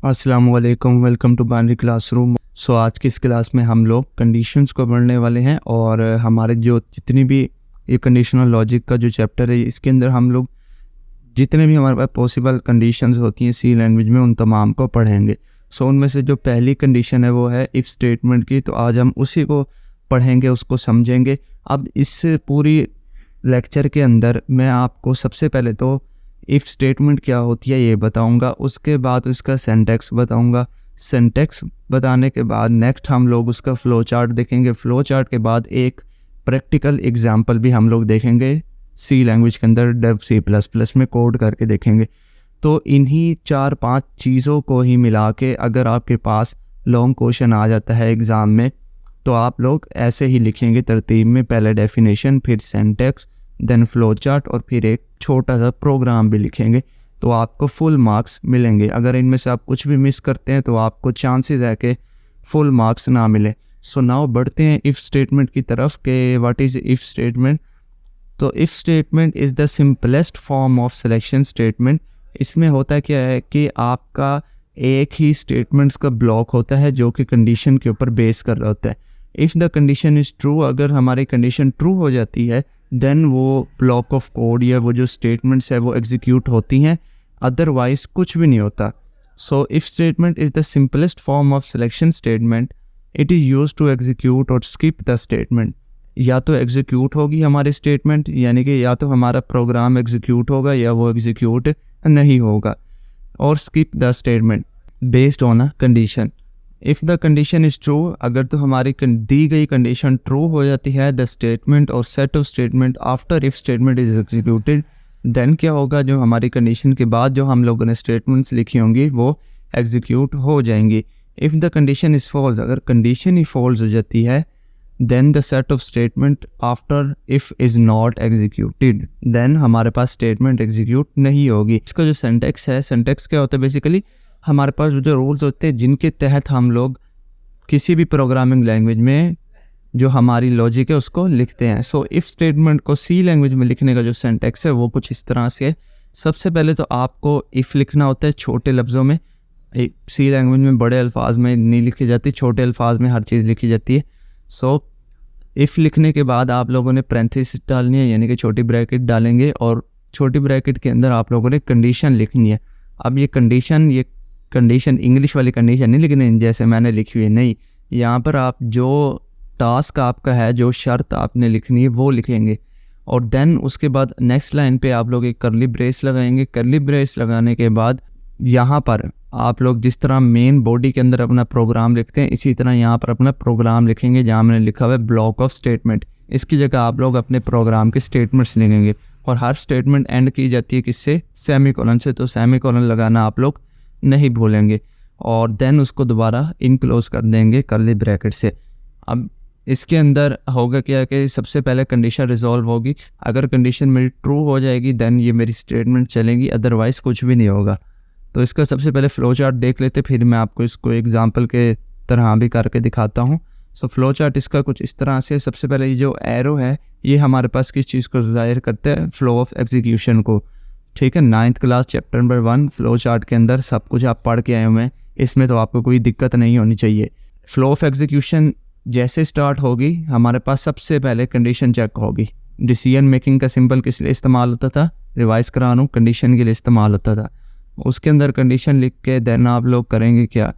अस्सलाम वालेकुम, welcome to binary classroom. आज की इस क्लास में हम लोग कंडीशंस को पढ़ने वाले हैं और हमारे जो जितनी भी ये कंडीशनल लॉजिक का जो चैप्टर है इसके अंदर हम लोग जितने भी हमारे पास पॉसिबल कंडीशंस होती हैं सी लैंग्वेज में उन तमाम को पढ़ेंगे। उनमें से जो पहली कंडीशन है वो है इफ़ स्टेटमेंट की, तो आज हम उसी को पढ़ेंगे, उसको समझेंगे। अब इस पूरी लेक्चर के अंदर मैं आपको सबसे पहले तो इफ़ स्टेटमेंट क्या होती है ये बताऊंगा, उसके बाद उसका सिंटैक्स बताऊंगा। सिंटैक्स बताने के बाद नेक्स्ट हम लोग उसका फ़्लो चार्ट देखेंगे। फ़्लो चार्ट के बाद एक प्रैक्टिकल एग्जांपल भी हम लोग देखेंगे सी लैंग्वेज के अंदर, डेव C++ में कोड करके देखेंगे। तो इन्हीं 4-5 चीज़ों को ही मिला के अगर आपके पास लॉन्ग क्वेश्चन आ जाता है एग्ज़ाम में तो आप लोग ऐसे ही लिखेंगे तरतीब में, पहले डेफिनेशन, फिर सिंटैक्स, देन फ्लो चार्ट और फिर एक छोटा सा प्रोग्राम भी लिखेंगे, तो आपको फुल मार्क्स मिलेंगे। अगर इनमें से आप कुछ भी मिस करते हैं तो आपको चांसेस है कि फुल मार्क्स ना मिले। नाउ बढ़ते हैं इफ़ स्टेटमेंट की तरफ कि व्हाट इज़ इफ़ स्टेटमेंट। तो if statement is the simplest form of selection statement. इसमें होता क्या है कि आपका एक ही स्टेटमेंट्स का ब्लॉक होता है जो कि कंडीशन के ऊपर बेस कर रहा होता है। If the condition is true, अगर हमारी कंडीशन ट्रू हो जाती है देन वो ब्लॉक ऑफ कोड या वो जो स्टेटमेंट्स है वो एग्जीक्यूट होती हैं, अदरवाइज कुछ भी नहीं होता। If statement is the simplest form of selection statement, it is use to execute और स्किप द स्टेटमेंट। या तो एग्जीक्यूट होगी हमारी स्टेटमेंट, यानी कि या तो हमारा प्रोग्राम एग्जीक्यूट होगा या वो एग्जीक्यूट नहीं होगा। और skip the statement based on a condition. If the condition is true, अगर तो हमारी दी गई कंडीशन ट्रू हो जाती है, द स्टेटमेंट और set of statement after if statement is executed, then क्या होगा, जो हमारी कंडीशन के बाद जो हम लोगों ने स्टेटमेंट्स लिखी होंगी वो एग्जीक्यूट हो जाएंगी। If the condition is false, अगर कंडीशन ही फॉल्स हो जाती है, then the set of statement after if is not executed, then हमारे पास स्टेटमेंट एग्जीक्यूट नहीं होगी। इसका जो सिंटैक्स है, सिंटैक्स क्या होता है बेसिकली, हमारे पास जो रूल्स होते हैं जिनके तहत हम लोग किसी भी प्रोग्रामिंग लैंग्वेज में जो हमारी लॉजिक है उसको लिखते हैं। इफ़ स्टेटमेंट को सी लैंग्वेज में लिखने का जो सिंटैक्स है वो कुछ इस तरह से है। सबसे पहले तो आपको इफ़ लिखना होता है छोटे लफ्ज़ों में। सी लैंग्वेज में बड़े अल्फाज में नहीं लिखी जाती, छोटे अल्फाज में हर चीज़ लिखी जाती है। इफ़ लिखने के बाद आप लोगों ने पैरेंथेसिस डालनी है, यानी कि छोटी ब्रैकेट डालेंगे और छोटी ब्रैकेट के अंदर आप लोगों ने कंडीशन लिखनी है। अब ये कंडीशन इंग्लिश वाली कंडीशन नहीं लिखनी जैसे मैंने लिखी हुई है, नहीं, यहाँ पर आप जो टास्क आपका है, जो शर्त आपने लिखनी है वो लिखेंगे। और देन उसके बाद नेक्स्ट लाइन पे आप लोग एक करली ब्रेस लगाएंगे। करली ब्रेस लगाने के बाद यहाँ पर आप लोग जिस तरह मेन बॉडी के अंदर अपना प्रोग्राम लिखते हैं इसी तरह यहाँ पर अपना प्रोग्राम लिखेंगे जहाँ मैंने लिखा हुआ है ब्लॉक ऑफ स्टेटमेंट। इसकी जगह आप लोग अपने प्रोग्राम के स्टेटमेंट्स लिखेंगे और हर स्टेटमेंट एंड की जाती है किससे, सेमीकोलन से। तो सेमीकोलन लगाना आप लोग नहीं भूलेंगे और देन उसको दोबारा इनक्लोज कर देंगे करली ब्रैकेट से। अब इसके अंदर होगा क्या कि सबसे पहले कंडीशन रिजॉल्व होगी। अगर कंडीशन मेरी ट्रू हो जाएगी देन ये मेरी स्टेटमेंट चलेगी, अदरवाइज़ कुछ भी नहीं होगा। तो इसका सबसे पहले फ़्लो चार्ट देख लेते, फिर मैं आपको इसको एग्जांपल के तरह भी करके दिखाता हूँ। फ़्लो चार्ट इसका कुछ इस तरह से, सबसे पहले ये जो एरो है ये हमारे पास किस चीज़ को ज़ाहिर करते हैं, फ़्लो ऑफ एग्जीक्यूशन को। ठीक है, 9th class chapter number 1 flow chart के अंदर सब कुछ आप पढ़ के आए हुए हैं, इसमें तो आपको कोई दिक्कत नहीं होनी चाहिए। फ़्लो ऑफ एग्जीक्यूशन जैसे स्टार्ट होगी हमारे पास सबसे पहले कंडीशन चेक होगी। डिसीजन मेकिंग का सिंबल किस लिए इस्तेमाल होता था, रिवाइज करा रहा हूँ, कंडीशन के लिए इस्तेमाल होता था। उसके अंदर कंडीशन लिख के देन आप लोग करेंगे क्या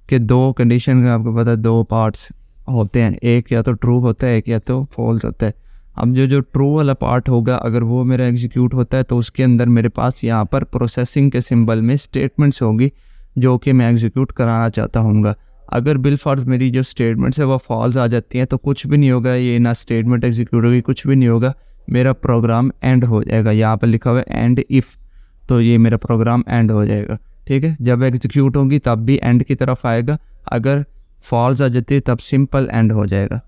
कि दो कंडीशन का आपको पता है दो पार्ट्स होते हैं, एक या तो ट्रू होता है एक या तो फॉल्स होता है। अब जो ट्रू वाला पार्ट होगा अगर वो मेरा एग्जीक्यूट होता है तो उसके अंदर मेरे पास यहाँ पर प्रोसेसिंग के सिंबल में स्टेटमेंट्स होगी जो कि मैं एग्जीक्यूट कराना चाहता हूँगा। अगर बिलफर्ज मेरी जो स्टेटमेंट्स है वो फॉल्स आ जाती हैं तो कुछ भी नहीं होगा, ये ना स्टेटमेंट एग्जीक्यूट होगी, कुछ भी नहीं होगा, मेरा प्रोग्राम एंड हो जाएगा। यहाँ पर लिखा हुआ है एंड इफ़, तो ये मेरा प्रोग्राम एंड हो जाएगा। ठीक है, जब एग्जीक्यूट होगी तब भी एंड की तरफ आएगा, अगर फॉल्स आ जाती है तब सिंपल एंड हो जाएगा।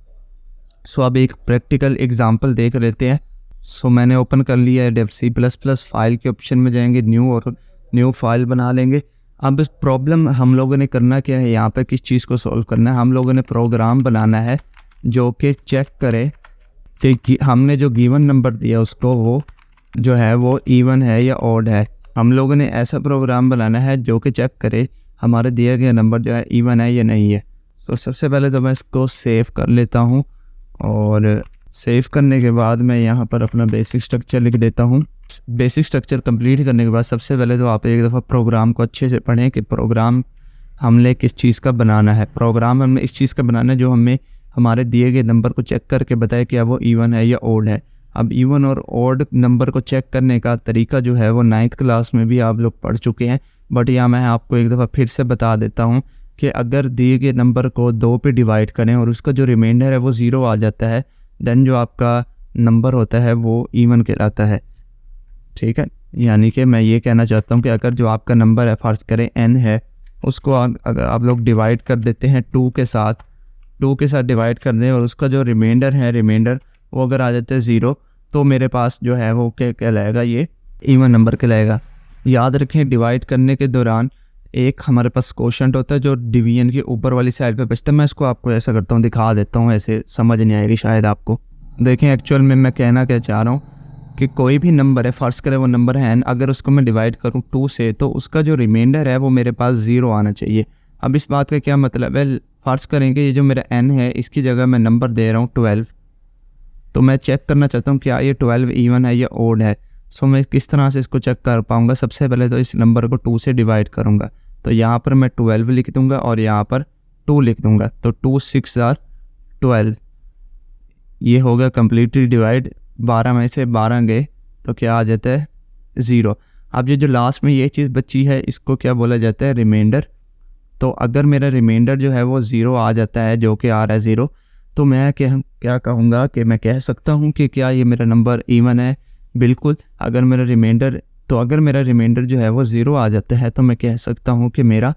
अब एक प्रैक्टिकल एग्जांपल देख लेते हैं। मैंने ओपन कर लिया है डेव C++, फाइल के ऑप्शन में जाएंगे, न्यू और न्यू फाइल बना लेंगे। अब इस प्रॉब्लम हम लोगों ने करना क्या है, यहाँ पर किस चीज़ को सॉल्व करना है, हम लोगों ने प्रोग्राम बनाना है जो कि चेक करे कि हमने जो गिवन नंबर दिया उसको वो जो है वो इवन है या ऑड है। हम लोगों ने ऐसा प्रोग्राम बनाना है जो कि चेक करे हमारे दिए गए नंबर जो है इवन है या नहीं है। तो सबसे पहले तो मैं इसको सेव कर लेता हूँ, और सेव करने के बाद मैं यहाँ पर अपना बेसिक स्ट्रक्चर लिख देता हूँ। बेसिक स्ट्रक्चर कंप्लीट करने के बाद सबसे पहले तो आप एक दफ़ा प्रोग्राम को अच्छे से पढ़ें कि प्रोग्राम हमने किस चीज़ का बनाना है। प्रोग्राम हमने इस चीज़ का बनाना है जो हमें हमारे दिए गए नंबर को चेक करके बताए कि वो इवन है या ओड है। अब इवन और ओड नंबर को चेक करने का तरीका जो है वो 9th क्लास में भी आप लोग पढ़ चुके हैं, बट यहाँ मैं आपको एक दफ़ा फिर से बता देता हूँ कि अगर दिए गए नंबर को 2 पे डिवाइड करें और उसका जो रिमाइंडर है वो 0 आ जाता है, देन जो आपका नंबर होता है वो इवन कहलाता है। ठीक है, यानी कि मैं ये कहना चाहता हूँ कि अगर जो आपका नंबर है, फ़र्ज़ करें n है, उसको अगर आप लोग डिवाइड कर देते हैं 2 के साथ डिवाइड कर दें और उसका जो रिमाइंडर वो अगर आ जाता है 0, तो मेरे पास जो है वो क्या कहलाएगा, ये इवन नंबर कहलाएगा। याद रखें डिवाइड करने के दौरान एक हमारे पास कोशेंट होता है जो डिवीजन के ऊपर वाली साइड पे बचता है। मैं इसको आपको ऐसा करता हूँ, दिखा देता हूँ, ऐसे समझ नहीं आएगी शायद आपको। देखें एक्चुअल में मैं कहना क्या चाह रहा हूँ कि कोई भी नंबर है, फ़र्ज़ करें वो नंबर है n, अगर उसको मैं डिवाइड करूँ 2 से, तो उसका जो रिमाइंडर है वो मेरे पास 0 आना चाहिए। अब इस बात का क्या मतलब है, फ़र्ज़ करें कि ये जो मेरा n है इसकी जगह मैं नंबर दे रहा हूँ 12, तो मैं चेक करना चाहता हूँ क्या ये 12 इवन है या ओड है। सो मैं किस तरह से इसको चेक कर पाऊँगा, सबसे पहले तो इस नंबर को 2 से डिवाइड करूँगा, तो यहाँ पर मैं 12 लिख दूँगा और यहाँ पर 2 लिख दूँगा, तो 2 6 आर 12, ये होगा कम्प्लीटली डिवाइड। 12 में से 12 गए तो क्या आ जाता है 0। अब ये जो लास्ट में ये चीज़ बची है इसको क्या बोला जाता है, रिमाइंडर। तो अगर मेरा रिमाइंडर जो है वो 0 आ जाता है, जो कि आ रहा है 0, तो मैं क्या कहूँगा कि मैं कह सकता हूँ कि क्या ये मेरा नंबर इवन है। बिल्कुल, अगर मेरा रिमाइंडर जो है वो 0 आ जाता है तो मैं कह सकता हूँ कि मेरा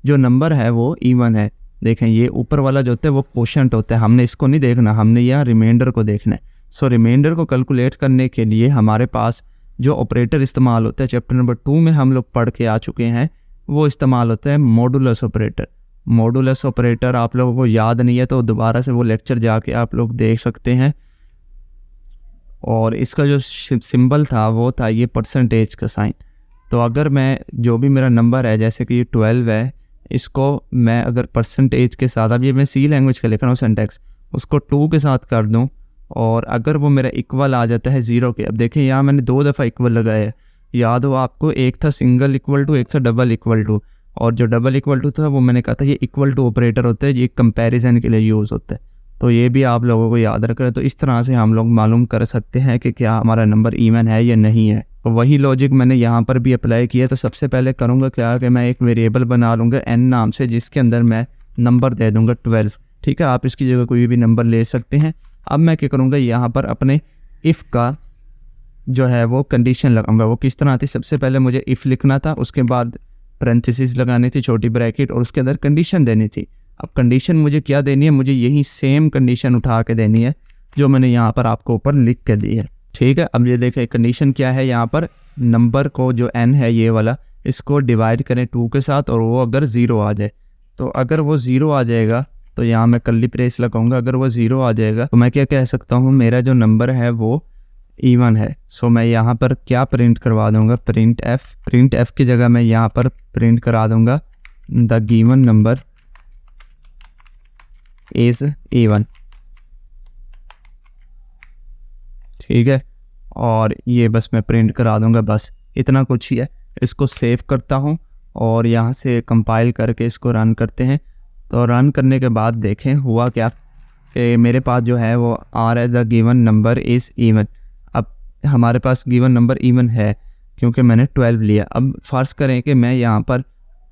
जो नंबर है वो इवन है। देखें ये ऊपर वाला जो होता है वो कोशेंट होता है, हमने इसको नहीं देखना, हमने यहाँ रिमाइंडर को देखना है। सो रिमाइंडर को कैलकुलेट करने के लिए हमारे पास जो ऑपरेटर इस्तेमाल होता है, चैप्टर नंबर 2 में हम लोग पढ़ के आ चुके हैं, वो इस्तेमाल होता है मॉडुलस ऑपरेटर। मॉडुलस ऑपरेटर आप लोगों को याद नहीं है तो दोबारा से वो लेक्चर जाके आप लोग देख सकते हैं। और इसका जो सिंबल था वो था ये परसेंटेज का साइन। तो अगर मैं जो भी मेरा नंबर है, जैसे कि ये 12 है, इसको मैं अगर परसेंटेज के साथ, अब ये मैं सी लैंग्वेज का लिख रहा हूँ सिंटैक्स, उसको 2 के साथ कर दूँ और अगर वो मेरा इक्वल आ जाता है 0 के। अब देखें यहाँ मैंने 2 दफ़ा इक्वल लगाया है, याद हो आपको, एक था सिंगल इक्वल टू, एक था डबल इक्वल टू, और जो डबल इक्वल टू था वो मैंने कहा था ये इक्वल टू ऑपरेटर होता है, ये कंपैरिजन के लिए यूज़ होता है। तो ये भी आप लोगों को याद रखना है। तो इस तरह से हम लोग मालूम कर सकते हैं कि क्या हमारा नंबर इवन है या नहीं है। तो वही लॉजिक मैंने यहाँ पर भी अप्लाई किया। तो सबसे पहले करूँगा क्या कि मैं एक वेरिएबल बना लूँगा n नाम से, जिसके अंदर मैं नंबर दे दूँगा 12। ठीक है, आप इसकी जगह कोई भी नंबर ले सकते हैं। अब मैं क्या करूँगा, यहाँ पर अपने इफ़ का जो है वो कंडीशन लगाऊंगा। वो किस तरह थी, सबसे पहले मुझे इफ़ लिखना था, उसके बाद पैरेंथेसिस लगानी थी, छोटी ब्रैकेट, और उसके अंदर कंडीशन देनी थी। अब कंडीशन मुझे क्या देनी है, मुझे यही सेम कंडीशन उठा के देनी है जो मैंने यहाँ पर आपको ऊपर लिख के दी है। ठीक है, अब ये देखें कंडीशन क्या है, यहाँ पर नंबर को जो n है ये वाला, इसको डिवाइड करें 2 के साथ और वो अगर 0 आ जाए, तो अगर वो 0 आ जाएगा तो यहाँ मैं कर्ली ब्रेस लगाऊंगा। अगर वो 0 आ जाएगा तो मैं क्या कह सकता हूँ, मेरा जो नंबर है वो इवन है। सो मैं यहाँ पर क्या प्रिंट करवा दूंगा, प्रिंट एफ की जगह मैं यहाँ पर प्रिंट करा दूंगा the given number is even. ठीक है, और ये बस मैं प्रिंट करा दूंगा, बस इतना कुछ ही है। इसको सेव करता हूँ और यहाँ से कंपाइल करके इसको रन करते हैं। तो रन करने के बाद देखें हुआ क्या कि मेरे पास जो है वो आ रहा है the given number is even. अब हमारे पास गिवन नंबर इवन है क्योंकि मैंने 12 लिया। अब फ़र्ज़ करें कि मैं यहाँ पर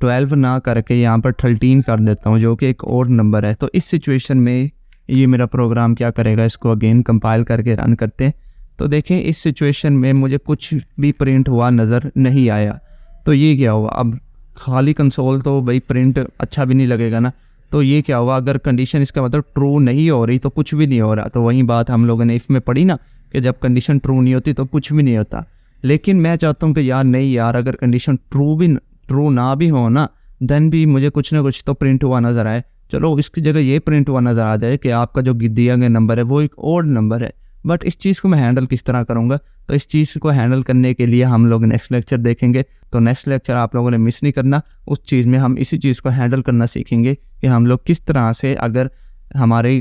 12 ना करके यहाँ पर 13 कर देता हूँ, जो कि एक और नंबर है। तो इस सिचुएशन में ये मेरा प्रोग्राम क्या करेगा, इसको अगेन कंपाइल करके रन करते हैं। तो देखें इस सिचुएशन में मुझे कुछ भी प्रिंट हुआ नज़र नहीं आया। तो ये क्या हुआ, अब खाली कंसोल तो भाई प्रिंट अच्छा भी नहीं लगेगा ना। तो ये क्या हुआ, अगर कंडीशन इसका मतलब ट्रू नहीं हो रही तो कुछ भी नहीं हो रहा। तो वही बात हम लोगों ने इफ़ में पढ़ी ना कि जब कंडीशन ट्रू नहीं होती तो कुछ भी नहीं होता। लेकिन मैं चाहता हूँ कि यार नहीं यार, अगर कंडीशन ट्रू ना भी हो ना, देन भी मुझे कुछ ना कुछ तो प्रिंट हुआ नज़र आए। चलो इसकी जगह ये प्रिंट हुआ नज़र आ जाए कि आपका जो दिया गया नंबर है वो एक ओड नंबर है। बट इस चीज़ को मैं हैंडल किस तरह करूँगा, तो इस चीज़ को हैंडल करने के लिए हम लोग नेक्स्ट लेक्चर देखेंगे। तो नेक्स्ट लेक्चर आप लोगों ने मिस नहीं करना। उस चीज़ में हम इसी चीज़ को हैंडल करना सीखेंगे कि हम लोग किस तरह से, अगर हमारी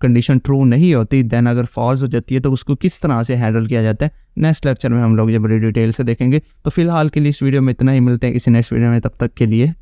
कंडीशन ट्रू नहीं होती देन अगर फॉल्स हो जाती है तो उसको किस तरह से हैंडल किया जाता है। नेक्स्ट लेक्चर में हम लोग ये बड़ी डिटेल से देखेंगे। तो फिलहाल के लिए इस वीडियो में इतना ही, मिलते हैं किसी नेक्स्ट वीडियो में, तब तक के लिए